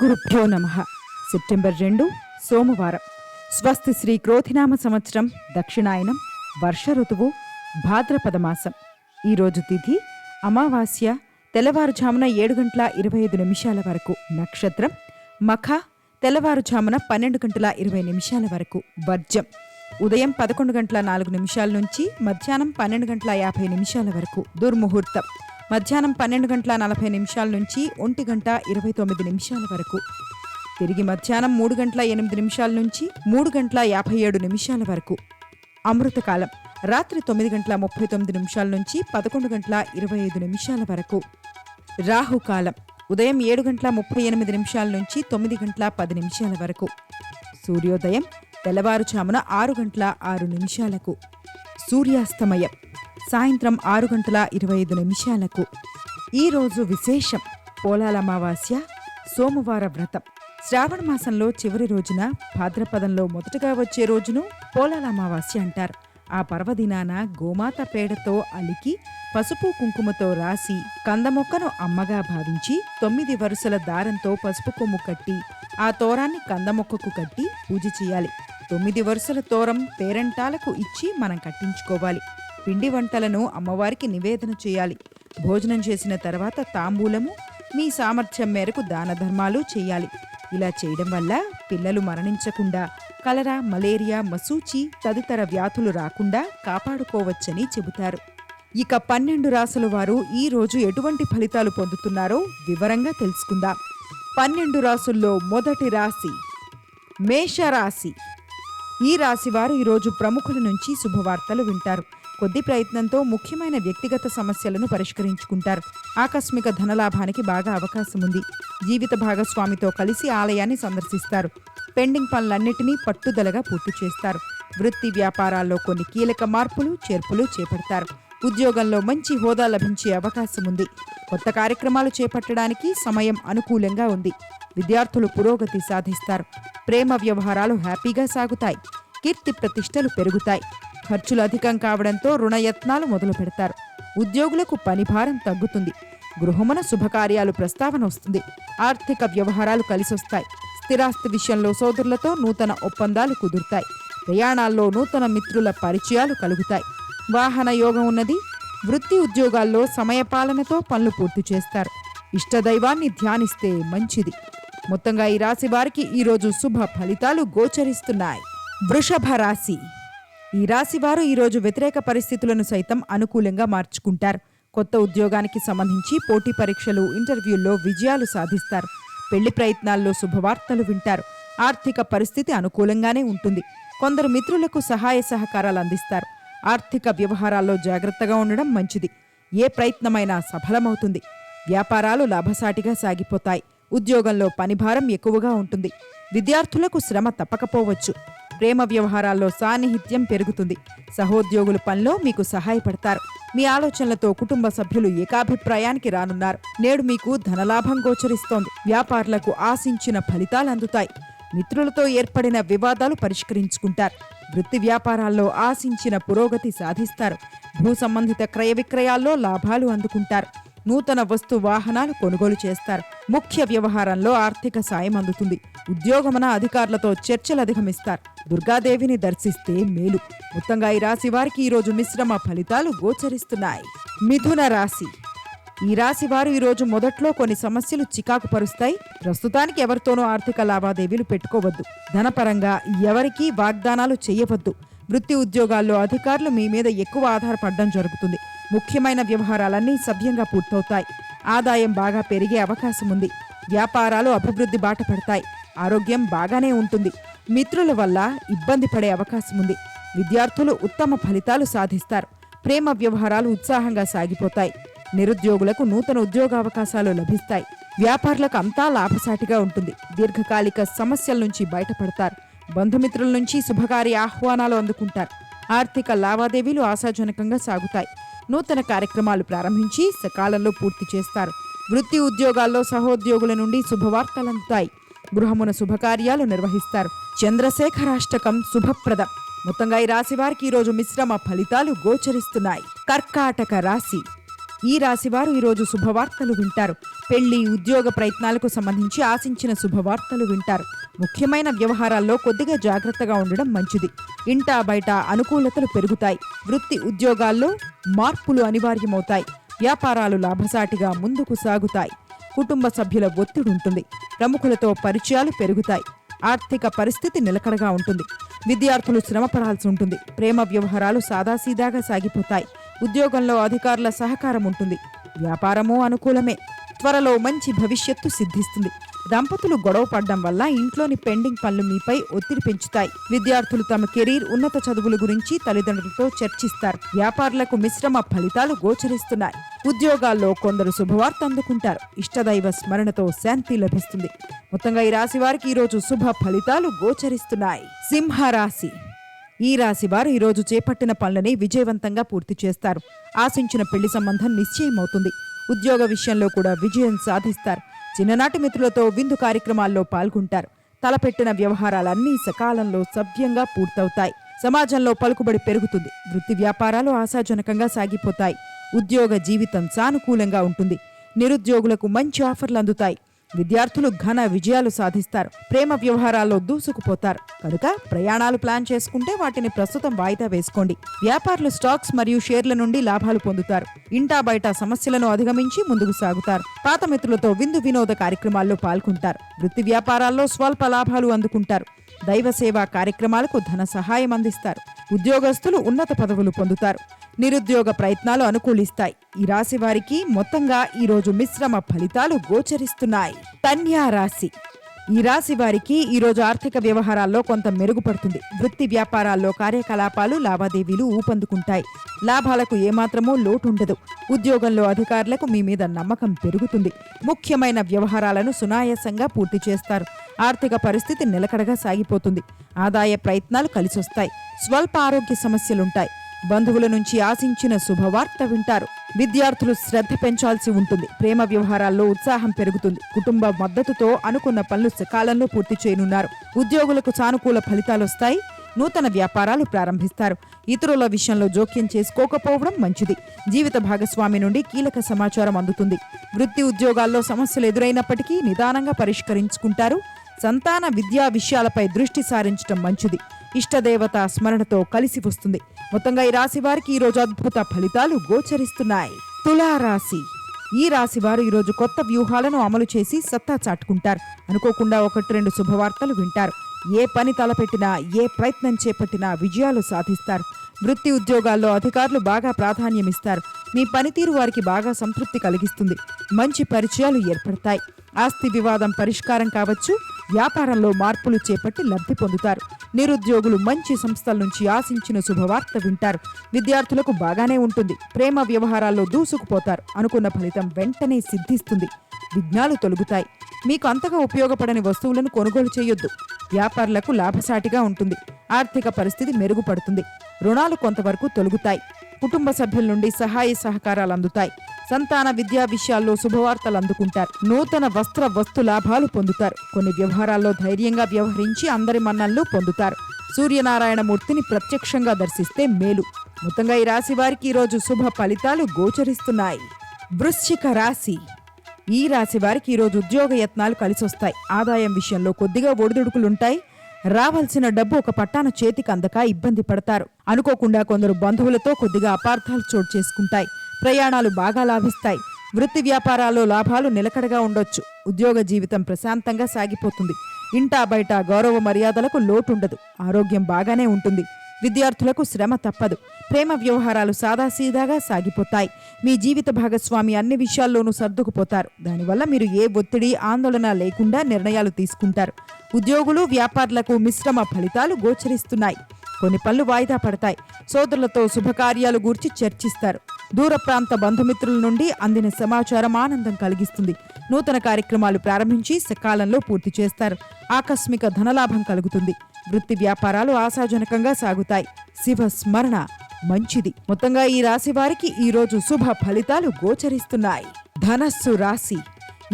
గురుభ్యో నమః. సెప్టెంబర్ 2 సోమవారం. స్వస్తి శ్రీ క్రోధినామ సంవత్సరం దక్షిణాయనం, వర్ష ఋతువు, భాద్రపద మాసం. ఈరోజు తిథి అమావాస్య. తెల్లవారుజామున 7:25 వరకు. నక్షత్రం మఖ. తెల్లవారుజామున 12:20 వరకు. వర్జం ఉదయం 11:04 నుంచి మధ్యాహ్నం 12:50 వరకు. దుర్ముహూర్తం మధ్యాహ్నం 12:40 నుంచి 1:29 వరకు. తిరిగి మధ్యాహ్నం 3:08 నుంచి 3:57 వరకు. అమృతకాలం రాత్రి 9:39 నుంచి 11:25 వరకు. రాహుకాలం ఉదయం 7:38 నుంచి 9:10 వరకు. సూర్యోదయం తెల్లవారుజామున 6:06. సూర్యాస్తమయం సాయంత్రం 6:25. ఈరోజు విశేషం పోలాల అమావాస్య, సోమవార వ్రతం. శ్రావణ మాసంలో చివరి రోజున, భాద్రపదంలో మొదటగా వచ్చే రోజును పోలాల అమావాస్య అంటారు. ఆ పర్వదినాన గోమాత పేడతో అలికి పసుపు కుంకుమతో రాసి కందమొక్కను అమ్మగా భావించి 9 వరుసల దారంతో పసుపు కొమ్ము కట్టి ఆ తోరాన్ని కందమొక్కకు కట్టి పూజ చేయాలి. 9 వరుసల తోరం పేరంటాలకు ఇచ్చి మనం కట్టించుకోవాలి. పిండి వంటలను అమ్మవారికి నివేదన చేయాలి. భోజనం చేసిన తర్వాత తాంబూలము, మీ సామర్థ్యం మేరకు దాన ధర్మాలు చేయాలి. ఇలా చేయడం వల్ల పిల్లలు మరణించకుండా, కలరా, మలేరియా, మసూచి తదితర వ్యాధులు రాకుండా కాపాడుకోవచ్చని చెబుతారు. ఇక 12 రాసుల వారు ఈ రోజు ఎటువంటి ఫలితాలు పొందుతున్నారో వివరంగా తెలుసుకుందాం. 12 రాసుల్లో మొదటి రాశి మేషరాశి. ఈ రాశి వారు ఈరోజు ప్రముఖుల నుంచి శుభవార్తలు వింటారు. కొద్ది ప్రయత్నంతో ముఖ్యమైన వ్యక్తిగత సమస్యలను పరిష్కరించుకుంటారు. ఆకస్మిక ధనలాభానికి బాగా అవకాశం ఉంది. జీవిత భాగస్వామితో కలిసి ఆలయాన్ని సందర్శిస్తారు. పెండింగ్ పనులన్నిటినీ పట్టుదలగా పూర్తి చేస్తారు. వృత్తి వ్యాపారాల్లో కొన్ని కీలక మార్పులు చేర్పులు చేపడతారు. ఉద్యోగంలో మంచి హోదా లభించే అవకాశం ఉంది. కొత్త కార్యక్రమాలు చేపట్టడానికి సమయం అనుకూలంగా ఉంది. విద్యార్థులు పురోగతి సాధిస్తారు. ప్రేమ వ్యవహారాలు హ్యాపీగా సాగుతాయి. కీర్తి ప్రతిష్టలు పెరుగుతాయి. ఖర్చులు అధికం కావడంతో రుణయత్నాలు మొదలు పెడతారు. ఉద్యోగులకు పనిభారం తగ్గుతుంది. గృహమున శుభకార్యాలు ప్రస్తావన వస్తుంది. ఆర్థిక వ్యవహారాలు కలిసొస్తాయి. స్థిరాస్తి విషయంలో సోదరులతో నూతన ఒప్పందాలు కుదురుతాయి. ప్రయాణాల్లో నూతన మిత్రుల పరిచయాలు కలుగుతాయి. వాహన యోగం ఉన్నది. వృత్తి ఉద్యోగాల్లో సమయపాలనతో పనులు పూర్తి చేస్తారు. ఇష్టదైవాన్ని ధ్యానిస్తే మంచిది. మొత్తంగా ఈ రాశి వారికి ఈరోజు శుభ ఫలితాలు గోచరిస్తున్నాయి. వృషభ రాశి. ఈ రాశివారు ఈరోజు వ్యతిరేక పరిస్థితులను సైతం అనుకూలంగా మార్చుకుంటారు. కొత్త ఉద్యోగానికి సంబంధించి పోటీ పరీక్షలు, ఇంటర్వ్యూల్లో విజయాలు సాధిస్తారు. పెళ్లి ప్రయత్నాల్లో శుభవార్తలు వింటారు. ఆర్థిక పరిస్థితి అనుకూలంగానే ఉంటుంది. కొందరు మిత్రులకు సహాయ సహకారాలు అందిస్తారు. ఆర్థిక వ్యవహారాల్లో జాగ్రత్తగా ఉండడం మంచిది. ఏ ప్రయత్నమైనా సఫలమవుతుంది. వ్యాపారాలు లాభసాటిగా సాగిపోతాయి. ఉద్యోగంలో పనిభారం ఎక్కువగా ఉంటుంది. విద్యార్థులకు శ్రమ తప్పకపోవచ్చు. ప్రేమ వ్యవహారాల్లో సాన్నిహిత్యం పెరుగుతుంది. సహోద్యోగుల పనిలో మీకు సహాయపడతారు. మీ ఆలోచనలతో కుటుంబ సభ్యులు ఏకాభిప్రాయానికి రానున్నారు. నేడు మీకు ధనలాభం గోచరిస్తోంది. వ్యాపారులకు ఆశించిన ఫలితాలు అందుతాయి. మిత్రులతో ఏర్పడిన వివాదాలు పరిష్కరించుకుంటారు. వృత్తి వ్యాపారాల్లో ఆశించిన పురోగతి సాధిస్తారు. భూ సంబంధిత క్రయ విక్రయాల్లో లాభాలు అందుకుంటారు. నూతన వస్తు వాహనాలు కొనుగోలు చేస్తారు. ముఖ్య వ్యవహారంలో ఆర్థిక సాయం అందుతుంది. ఉద్యోగమున అధికారులతో చర్చలు అధిగమిస్తారు. దుర్గాదేవిని దర్శిస్తే మేలు. మొత్తంగా ఈ రాశి వారికి ఈరోజు మిశ్రమ ఫలితాలు గోచరిస్తున్నాయి. మిథున రాశి. ఈ రాశి వారు ఈరోజు మొదట్లో కొన్ని సమస్యలు చికాకు పరుస్తాయి. ప్రస్తుతానికి ఎవరితోనూ ఆర్థిక లావాదేవీలు పెట్టుకోవద్దు. ధనపరంగా ఎవరికీ వాగ్దానాలు చేయవద్దు. వృత్తి ఉద్యోగాల్లో అధికారులు మీ మీద ఎక్కువ ఆధారపడడం జరుగుతుంది. ముఖ్యమైన వ్యవహారాలన్నీ సవ్యంగా పూర్తవుతాయి. ఆదాయం బాగా పెరిగే అవకాశం ఉంది. వ్యాపారాలు అభివృద్ధి బాట పడతాయి. ఆరోగ్యం బాగానే ఉంటుంది. మిత్రుల వల్ల ఇబ్బంది పడే అవకాశం ఉంది. విద్యార్థులు ఉత్తమ ఫలితాలు సాధిస్తారు. ప్రేమ వ్యవహారాలు ఉత్సాహంగా సాగిపోతాయి. నిరుద్యోగులకు నూతన ఉద్యోగావకాశాలు లభిస్తాయి. వ్యాపారులకు అంతా లాభసాటిగా ఉంటుంది. దీర్ఘకాలిక సమస్యల నుంచి బయటపడతారు. బంధుమిత్రుల నుంచి శుభకార్య ఆహ్వానాలు అందుకుంటారు. ఆర్థిక లావాదేవీలు ఆశాజనకంగా సాగుతాయి. నూతన కార్యక్రమాలు ప్రారంభించి సకాలంలో పూర్తి చేస్తారు. వృత్తి ఉద్యోగాల్లో సహోద్యోగుల నుండి శుభవార్తలు అందుతాయి. గృహమున శుభకార్యాలు నిర్వహిస్తారు. చంద్రశేఖరాష్టకం శుభప్రదం. మొత్తంగా ఈ రాశి వారికి ఈరోజు మిశ్రమ ఫలితాలు గోచరిస్తున్నాయి. కర్కాటక రాశి. ఈ రాశివారు ఈరోజు శుభవార్తలు వింటారు. పెళ్లి, ఉద్యోగ ప్రయత్నాలకు సంబంధించి ఆశించిన శుభవార్తలు వింటారు. ముఖ్యమైన వ్యవహారాల్లో కొద్దిగా జాగ్రత్తగా ఉండడం మంచిది. ఇంటా బయట అనుకూలతలు పెరుగుతాయి. వృత్తి ఉద్యోగాల్లో మార్పులు అనివార్యమవుతాయి. వ్యాపారాలు లాభసాటిగా ముందుకు సాగుతాయి. కుటుంబ సభ్యుల ఒత్తిడి ఉంటుంది. ప్రముఖులతో పరిచయాలు పెరుగుతాయి. ఆర్థిక పరిస్థితి నిలకడగా ఉంటుంది. విద్యార్థులు శ్రమపడాల్సి ఉంటుంది. ప్రేమ వ్యవహారాలు సాదాసీదాగా సాగిపోతాయి. ఉద్యోగంలో అధికారుల సహకారం ఉంటుంది. వ్యాపారమూ అనుకూలమే. త్వరలో మంచి భవిష్యత్తు సిద్ధిస్తుంది. దంపతులు గొడవ పడడం వల్ల ఇంట్లోని పెండింగ్ పనులు మీపై ఒత్తిడి పెంచుతాయి. విద్యార్థులు తమ కెరీర్, ఉన్నత చదువుల గురించి తల్లిదండ్రులతో చర్చిస్తారు. వ్యాపారులకు మిశ్రమ ఫలితాలు గోచరిస్తున్నాయి. ఉద్యోగాల్లో కొందరు శుభవార్త అందుకుంటారు. ఇష్టదైవ స్మరణతో శాంతి లభిస్తుంది. మొత్తంగా ఈ రాశి వారికి ఈరోజు శుభ ఫలితాలు గోచరిస్తున్నాయి. సింహరాశి. ఈ రాశి వారు ఈరోజు చేపట్టిన పనులని విజయవంతంగా పూర్తి చేస్తారు. ఆశించిన పెళ్లి సంబంధం నిశ్చయమవుతుంది. ఉద్యోగ విషయంలో కూడా విజయం సాధిస్తారు. చిన్ననాటి మిత్రులతో విందు కార్యక్రమాల్లో పాల్గొంటారు. తలపెట్టిన వ్యవహారాలన్నీ సకాలంలో సవ్యంగా పూర్తవుతాయి. సమాజంలో పలుకుబడి పెరుగుతుంది. వృత్తి వ్యాపారాలు ఆశాజనకంగా సాగిపోతాయి. ఉద్యోగ జీవితం సానుకూలంగా ఉంటుంది. నిరుద్యోగులకు మంచి ఆఫర్లు అందుతాయి. విద్యార్థులు ఘన విజయాలు సాధిస్తారు. ప్రేమ వ్యవహారాల్లో దూసుకుపోతారు. కనుక ప్రయాణాలు ప్లాన్ చేసుకుంటే వాటిని ప్రస్తుతం వాయిదా వేసుకోండి. వ్యాపారులు స్టాక్స్ మరియు షేర్ల నుండి లాభాలు పొందుతారు. ఇంటా బయట సమస్యలను అధిగమించి ముందుకు సాగుతారు. పాత మిత్రులతో విందు వినోద కార్యక్రమాల్లో పాల్గొంటారు. వృత్తి వ్యాపారాల్లో స్వల్ప లాభాలు అందుకుంటారు. దైవ సేవా కార్యక్రమాలకు ధన సహాయం అందిస్తారు. ఉద్యోగస్తులు ఉన్నత పదవులు పొందుతారు. నిరుద్యోగ ప్రయత్నాలు అనుకూలిస్తాయి. ఈ రాశి వారికి మొత్తంగా ఈరోజు మిశ్రమ ఫలితాలు గోచరిస్తున్నాయి. కన్యా రాశి. ఈ రాశి వారికి ఈరోజు ఆర్థిక వ్యవహారాల్లో కొంత మెరుగుపడుతుంది. వృత్తి వ్యాపారాల్లో కార్యకలాపాలు, లావాదేవీలు ఊపందుకుంటాయి. లాభాలకు ఏమాత్రమూ లోటుండదు. ఉద్యోగంలో అధికారులకు మీ మీద నమ్మకం పెరుగుతుంది. ముఖ్యమైన వ్యవహారాలను సునాయాసంగా పూర్తి చేస్తారు. ఆర్థిక పరిస్థితి నిలకడగా సాగిపోతుంది. ఆదాయ ప్రయత్నాలు కలిసొస్తాయి. స్వల్ప ఆరోగ్య సమస్యలుంటాయి. బంధువుల నుంచి ఆశించిన శుభవార్త వింటారు. విద్యార్థులు శ్రద్ధ పెంచాల్సి ఉంటుంది. ప్రేమ వ్యవహారాల్లో ఉత్సాహం పెరుగుతుంది. కుటుంబ మద్దతుతో అనుకున్న పనులు సకాలంలో పూర్తి చేయనున్నారు. ఉద్యోగులకు సానుకూల ఫలితాలొస్తాయి. నూతన వ్యాపారాలు ప్రారంభిస్తారు. ఇతరుల విషయంలో జోక్యం చేసుకోకపోవడం మంచిది. జీవిత భాగస్వామి నుండి కీలక సమాచారం అందుతుంది. వృత్తి ఉద్యోగాల్లో సమస్యలు ఎదురైనప్పటికీ నిదానంగా పరిష్కరించుకుంటారు. సంతాన విద్యా విషయాలపై దృష్టి సారించడం మంచిది. ఇష్టదేవత స్మరణతో కలిసి వస్తుంది. మొత్తంగా ఈ రాశి వారికి ఈరోజు అద్భుత ఫలితాలు గోచరిస్తున్నాయి. తులారాశి. ఈ రాశి వారు ఈరోజు కొత్త వ్యూహాలను అమలు చేసి సత్తా చాటుకుంటారు. అనుకోకుండా 1-2 శుభవార్తలు వింటారు. ఏ పని తలపెట్టినా, ఏ ప్రయత్నం చేపట్టినా విజయాలు సాధిస్తారు. వృత్తి ఉద్యోగాల్లో అధికారులు బాగా ప్రాధాన్యమిస్తారు. మీ పనితీరు వారికి బాగా సంతృప్తి కలిగిస్తుంది. మంచి పరిచయాలు ఏర్పడతాయి. ఆస్తి వివాదం పరిష్కారం కావచ్చు. వ్యాపారంలో మార్పులు చేపట్టి లబ్ధి పొందుతారు. నిరుద్యోగులు మంచి సంస్థల నుంచి ఆశించిన శుభవార్త వింటారు. విద్యార్థులకు బాగానే ఉంటుంది. ప్రేమ వ్యవహారాల్లో దూసుకుపోతారు. అనుకున్న ఫలితం వెంటనే సిద్ధిస్తుంది. విఘ్నాలు తొలగుతాయి. మీకు అంతగా ఉపయోగపడని వస్తువులను కొనుగోలు చేయొద్దు. వ్యాపారులకు లాభసాటిగా ఉంటుంది. ఆర్థిక పరిస్థితి మెరుగుపడుతుంది. రుణాలు కొంతవరకు తొలగుతాయి. కుటుంబ సభ్యుల నుండి సహాయ సహకారాలు అందుతాయి. సంతాన విద్యా విషయాల్లో శుభవార్తలు అందుకుంటారు. నూతన వస్తు లాభాలు పొందుతారు. కొన్ని వ్యవహారాల్లో ధైర్యంగా వ్యవహరించి అందరి మన్ననలు పొందుతారు. సూర్యనారాయణమూర్తిని ప్రత్యక్షంగా దర్శిస్తే మేలు. మొత్తంగా ఈ రాశి వారికి ఈరోజు శుభ ఫలితాలు గోచరిస్తున్నాయి. వృశ్చిక రాశి. ఈ రాశి వారికి ఈరోజు ఉద్యోగ యత్నాలు కలిసొస్తాయి. ఆదాయం విషయంలో కొద్దిగా ఒడిదుడుకులుంటాయి. రావాల్సిన డబ్బు ఒక పట్టాన చేతికి అందక ఇబ్బంది పడతారు. అనుకోకుండా కొందరు బంధువులతో కొద్దిగా అపార్థాలు చోటు చేసుకుంటాయి. ప్రయాణాలు బాగా లాభిస్తాయి. వృత్తి వ్యాపారాల్లో లాభాలు నిలకడగా ఉండొచ్చు. ఉద్యోగ జీవితం ప్రశాంతంగా సాగిపోతుంది. ఇంటా బయట గౌరవ మర్యాదలకు లోటుండదు. ఆరోగ్యం బాగానే ఉంటుంది. విద్యార్థులకు శ్రమ తప్పదు. ప్రేమ వ్యవహారాలు సాదాసీదాగా సాగిపోతాయి. మీ జీవిత భాగస్వామి అన్ని విషయాల్లోనూ సర్దుకుపోతారు. దానివల్ల మీరు ఏ ఒత్తిడి, ఆందోళన లేకుండా నిర్ణయాలు తీసుకుంటారు. ఉద్యోగులు, వ్యాపారులకు మిశ్రమ ఫలితాలు గోచరిస్తున్నాయి. కొన్ని పనులు వాయిదా పడతాయి. సోదరులతో శుభకార్యాలు గూర్చి చర్చిస్తారు. దూర ప్రాంత బంధుమిత్రుల నుండి అందిన సమాచారం ఆనందం కలిగిస్తుంది. నూతన కార్యక్రమాలు ప్రారంభించి సకాలంలో పూర్తి చేస్తారు. ఆకస్మిక ధనలాభం కలుగుతుంది. వృత్తి వ్యాపారాలు ఆశాజనకంగా సాగుతాయి. శివ స్మరణ మంచిది. మొత్తంగా ఈ రాశి వారికి ఈరోజు శుభ ఫలితాలు గోచరిస్తున్నాయి. ధనస్సు రాశి.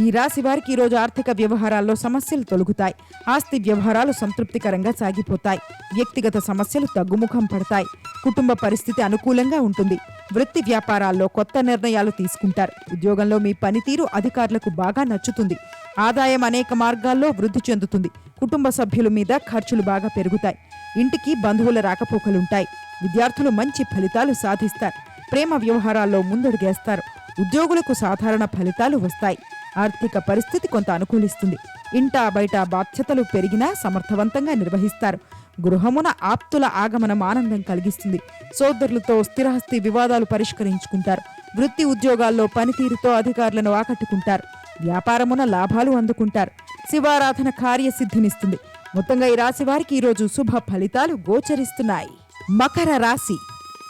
ఈ రాశి వారికి ఈరోజు ఆర్థిక వ్యవహారాల్లో సమస్యలు తొలగుతాయి. ఆస్తి వ్యవహారాలు సంతృప్తికరంగా సాగిపోతాయి. వ్యక్తిగత సమస్యలు తగ్గుముఖం పడతాయి. కుటుంబ పరిస్థితి అనుకూలంగా ఉంటుంది. వృత్తి వ్యాపారాల్లో కొత్త నిర్ణయాలు తీసుకుంటారు. ఉద్యోగంలో మీ పనితీరు అధికారులకు బాగా నచ్చుతుంది. ఆదాయం అనేక మార్గాల్లో వృద్ధి చెందుతుంది. కుటుంబ సభ్యుల మీద ఖర్చులు బాగా పెరుగుతాయి. ఇంటికి బంధువుల రాకపోకలుంటాయి. విద్యార్థులు మంచి ఫలితాలు సాధిస్తారు. ప్రేమ వ్యవహారాల్లో ముందడుగేస్తారు. ఉద్యోగులకు సాధారణ ఫలితాలు వస్తాయి. ఆర్థిక పరిస్థితి కొంత అనుకూలిస్తుంది. ఇంటా బయట బాధ్యతలు పెరిగినా సమర్థవంతంగా నిర్వహిస్తారు. గృహమున ఆప్తుల ఆగమనం ఆనందం కలిగిస్తుంది. సోదరులతో స్థిరాస్తి వివాదాలు పరిష్కరించుకుంటారు. వృత్తి ఉద్యోగాల్లో పనితీరుతో అధికారులను ఆకట్టుకుంటారు. వ్యాపారమున లాభాలు అందుకుంటారు. శివారాధన కార్యసిద్ధినిస్తుంది. మొత్తంగా ఈ రాశి వారికి ఈరోజు శుభ ఫలితాలు గోచరిస్తున్నాయి. మకర రాశి.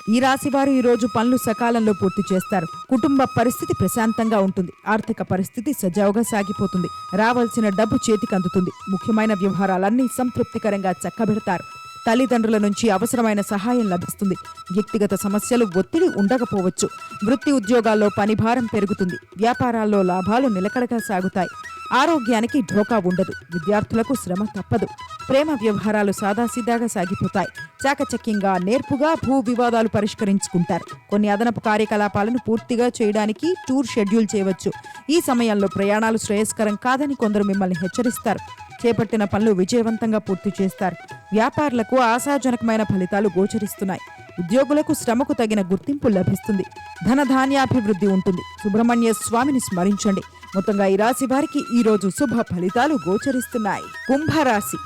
ఈ రాశి వారు ఈరోజు పనులు సకాలంలో పూర్తి చేస్తారు. కుటుంబ పరిస్థితి ప్రశాంతంగా ఉంటుంది. ఆర్థిక పరిస్థితి సజావుగా సాగిపోతుంది. రావాల్సిన డబ్బు చేతికి అందుతుంది. ముఖ్యమైన వ్యవహారాలన్నీ సంతృప్తికరంగా చక్కబెడతారు. తల్లిదండ్రుల నుంచి అవసరమైన సహాయం లభిస్తుంది. వ్యక్తిగత సమస్యలు ఒత్తిడి ఉండకపోవచ్చు. వృత్తి ఉద్యోగాల్లో పనిభారం పెరుగుతుంది. వ్యాపారాల్లో లాభాలు నిలకడగా సాగుతాయి. ఆరోగ్యానికి ఢోకా ఉండదు. విద్యార్థులకు శ్రమ తప్పదు. ప్రేమ వ్యవహారాలు సాదాసీదాగా సాగిపోతాయి. చాకచక్యంగా నేర్పుగా భూ వివాదాలు పరిష్కరించుకుంటారు. కొన్ని అదనపు కార్యకలాపాలను పూర్తిగా చేయడానికి టూర్ షెడ్యూల్ చేయవచ్చు. ఈ సమయంలో ప్రయాణాలు శ్రేయస్కరం కాదని కొందరు మిమ్మల్ని హెచ్చరిస్తారు. చేపట్టిన పనులు విజయవంతంగా పూర్తి చేస్తారు. వ్యాపారులకు ఆశాజనకమైన ఫలితాలు గోచరిస్తున్నాయి. ఉద్యోగులకు శ్రమకు తగిన గుర్తింపు లభిస్తుంది. ధనధాన్యాభివృద్ధి ఉంటుంది. సుబ్రహ్మణ్య స్వామిని స్మరించండి. మొత్తంగా ఈ రాశి వారికి ఈరోజు శుభ ఫలితాలు గోచరిస్తున్నాయి. కుంభరాశి.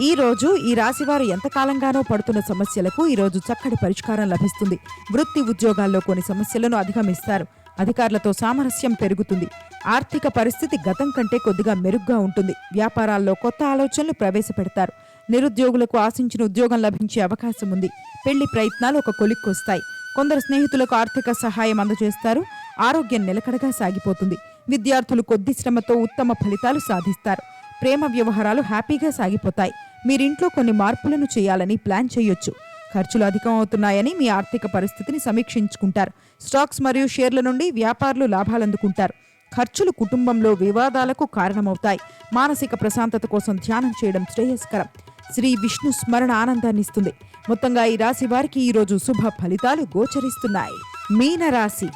ఈ రోజు ఈ రాశి వారు ఎంతకాలంగానో పడుతున్న సమస్యలకు ఈరోజు చక్కటి పరిష్కారం లభిస్తుంది. వృత్తి ఉద్యోగాల్లో కొన్ని సమస్యలను అధిగమిస్తారు. అధికారులతో సామరస్యం పెరుగుతుంది. ఆర్థిక పరిస్థితి గతం కంటే కొద్దిగా మెరుగ్గా ఉంటుంది. వ్యాపారాల్లో కొత్త ఆలోచనలు ప్రవేశపెడతారు. నిరుద్యోగులకు ఆశించిన ఉద్యోగం లభించే అవకాశం ఉంది. పెళ్లి ప్రయత్నాలు ఒక కొలిక్కొస్తాయి. కొందరు స్నేహితులకు ఆర్థిక సహాయం అందజేస్తారు. ఆరోగ్యం నిలకడగా సాగిపోతుంది. విద్యార్థులు కొద్ది శ్రమతో ఉత్తమ ఫలితాలు సాధిస్తారు. ప్రేమ వ్యవహారాలు హ్యాపీగా సాగిపోతాయి. మీరింట్లో కొన్ని మార్పులను చేయాలని ప్లాన్ చేయొచ్చు. ఖర్చులు అధికం అవుతున్నాయని మీ ఆర్థిక పరిస్థితిని సమీక్షించుకుంటారు. స్టాక్స్ మరియు షేర్ల నుండి వ్యాపారులు లాభాలందుకుంటారు. ఖర్చులు కుటుంబంలో వివాదాలకు కారణమవుతాయి. మానసిక ప్రశాంతత కోసం ధ్యానం చేయడం శ్రేయస్కరం. శ్రీ విష్ణు స్మరణ ఆనందాన్నిస్తుంది. మొత్తంగా ఈ రాశి వారికి ఈరోజు శుభ ఫలితాలు గోచరిస్తున్నాయి. మీనరాశి.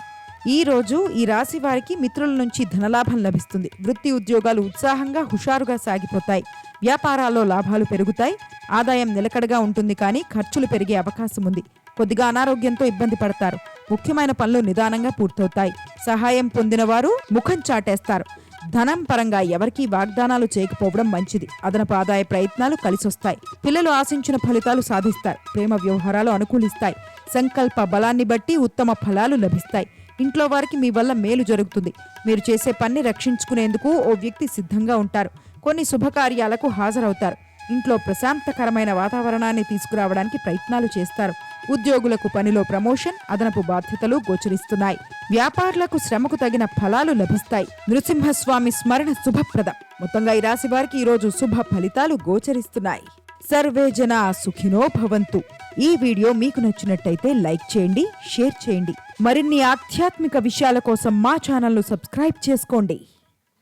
ఈ రోజు ఈ రాశి వారికి మిత్రుల నుంచి ధనలాభం లభిస్తుంది. వృత్తి ఉద్యోగాలు ఉత్సాహంగా హుషారుగా సాగిపోతాయి. వ్యాపారాల్లో లాభాలు పెరుగుతాయి. ఆదాయం నిలకడగా ఉంటుంది, కానీ ఖర్చులు పెరిగే అవకాశం ఉంది. కొద్దిగా అనారోగ్యంతో ఇబ్బంది పడతారు. ముఖ్యమైన పనులు నిదానంగా పూర్తవుతాయి. సహాయం పొందిన వారు ముఖం చాటేస్తారు. ధనం పరంగా ఎవరికీ వాగ్దానాలు చేయకపోవడం మంచిది. అదనపు ఆదాయ ప్రయత్నాలు కలిసొస్తాయి. పిల్లలు ఆశించిన ఫలితాలు సాధిస్తారు. ప్రేమ వ్యవహారాలు అనుకూలిస్తాయి. సంకల్ప బలాన్ని బట్టి ఉత్తమ ఫలాలు లభిస్తాయి. ఇంట్లో వారికి మీ వల్ల మేలు జరుగుతుంది. మీరు చేసే పని రక్షించుకునేందుకు ఓ వ్యక్తి సిద్ధంగా ఉంటారు. కొన్ని శుభకార్యాలకు హాజరవుతారు. ఇంట్లో ప్రశాంతకరమైన వాతావరణాన్ని తీసుకురావడానికి ప్రయత్నాలు చేస్తారు. ఉద్యోగులకు పనిలో ప్రమోషన్, అదనపు బాధ్యతలు గోచరిస్తున్నాయి. వ్యాపారులకు శ్రమకు తగిన ఫలాలు లభిస్తాయి. నృసింహస్వామి స్మరణ శుభప్రదం. మొత్తంగా ఈ రాశి వారికి ఈరోజు శుభ ఫలితాలు గోచరిస్తున్నాయి. సర్వే జనా సుఖినో భవంతు. ఈ వీడియో మీకు నచ్చినట్టయితే లైక్ చేయండి, షేర్ చేయండి. మరిన్ని ఆధ్యాత్మిక విషయాల కోసం మా ఛానల్ను సబ్స్క్రైబ్ చేసుకోండి.